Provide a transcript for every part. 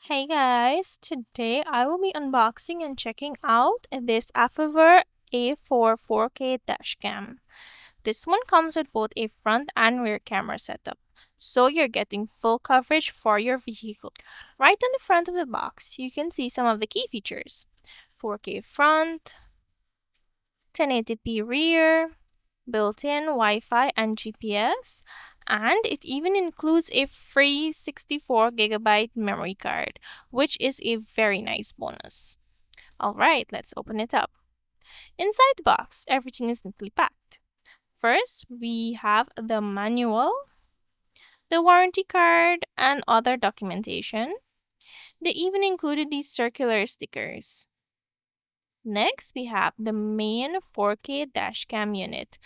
Hey guys, today I will be unboxing and checking out this Affver A4 4K dashcam. This one comes with both a front and rear camera setup, so you're getting full coverage for your vehicle. Right on the front of the box, you can see some of the key features. 4K front, 1080p rear, built-in Wi-Fi and GPS, and it even includes a free 64GB memory card, which is a very nice bonus. Alright, let's open it up. Inside the box, everything is neatly packed. First, we have the manual, the warranty card, and other documentation. They even included these circular stickers. Next, we have the main 4K dashcam unit.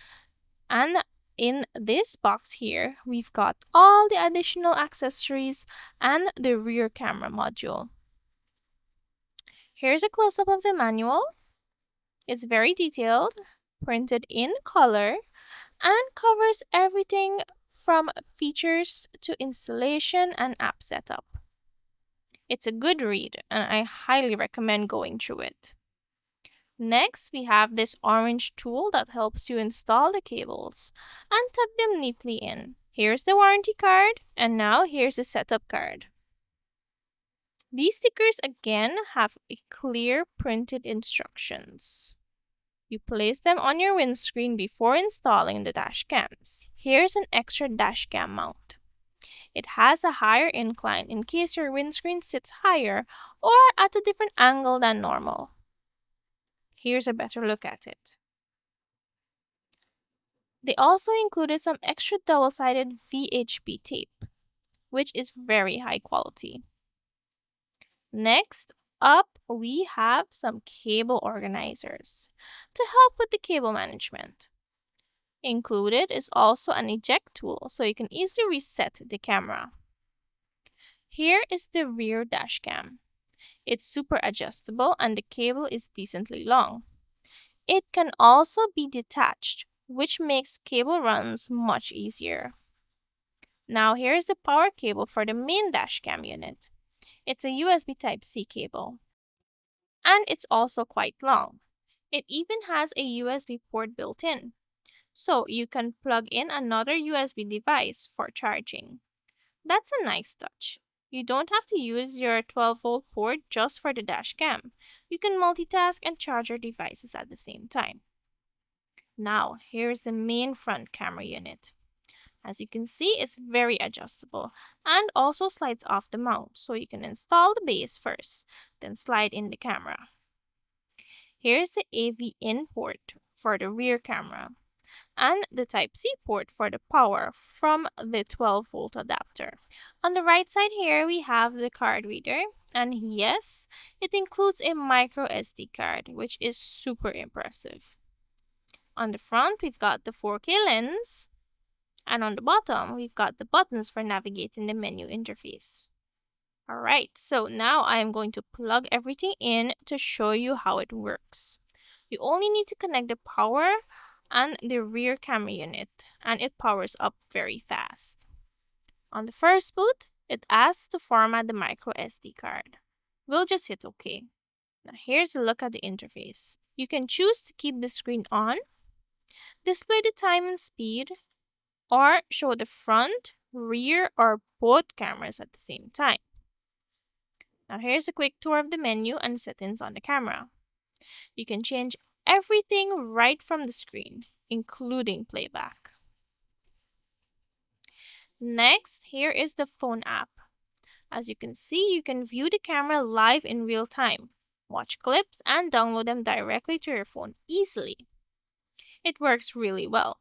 And in this box here, we've got all the additional accessories and the rear camera module. Here's a close-up of the manual. It's very detailed, printed in color, and covers everything from features to installation and app setup. It's a good read, and I highly recommend going through it. Next, we have this orange tool that helps you install the cables and tuck them neatly in. Here's the warranty card, and now here's the setup card. These stickers again have a clear printed instructions. You place them on your windscreen before installing the dash cams. Here's an extra dash cam mount. It has a higher incline in case your windscreen sits higher or at a different angle than normal. Here's a better look at it. They also included some extra double-sided VHB tape, which is very high quality. Next up, we have some cable organizers to help with the cable management. Included is also an eject tool so you can easily reset the camera. Here is the rear dashcam. It's super adjustable and the cable is decently long. It can also be detached, which makes cable runs much easier. Now here's the power cable for the main dashcam unit. It's a USB Type-C cable. And it's also quite long. It even has a USB port built in, so you can plug in another USB device for charging. That's a nice touch. You don't have to use your 12-volt port just for the dashcam. You can multitask and charge your devices at the same time. Now, here's the main front camera unit. As you can see, it's very adjustable and also slides off the mount, so you can install the base first, then slide in the camera. Here's the AV in port for the rear camera and the Type-C port for the power from the 12-volt adapter. On the right side here, we have the card reader, and yes, it includes a micro SD card, which is super impressive. On the front, we've got the 4K lens, and on the bottom, we've got the buttons for navigating the menu interface. Alright, so now I am going to plug everything in to show you how it works. You only need to connect the power and the rear camera unit, and it powers up very fast. On the first boot, it asks to format the micro SD card. We'll just hit OK. Now here's a look at the interface. You can choose to keep the screen on, display the time and speed, or show the front, rear, or both cameras at the same time. Now here's a quick tour of the menu and settings on the camera. You can change everything right from the screen, including playback. Next, here is the phone app. As you can see, you can view the camera live in real time, watch clips, and download them directly to your phone easily. It works really well.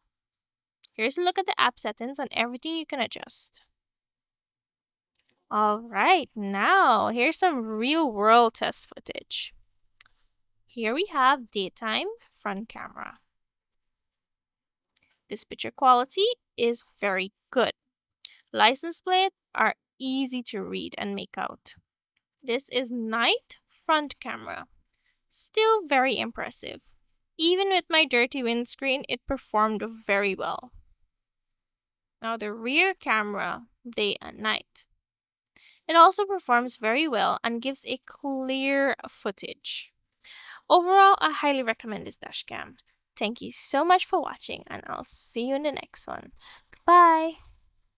Here's a look at the app settings and everything you can adjust. Alright, now here's some real-world test footage. Here we have daytime front camera. This picture quality is very good. License plates are easy to read and make out. This is night front camera. Still very impressive. Even with my dirty windscreen, it performed very well. Now the rear camera, day and night. It also performs very well and gives a clear footage. Overall, I highly recommend this dashcam. Thank you so much for watching, and I'll see you in the next one. Goodbye!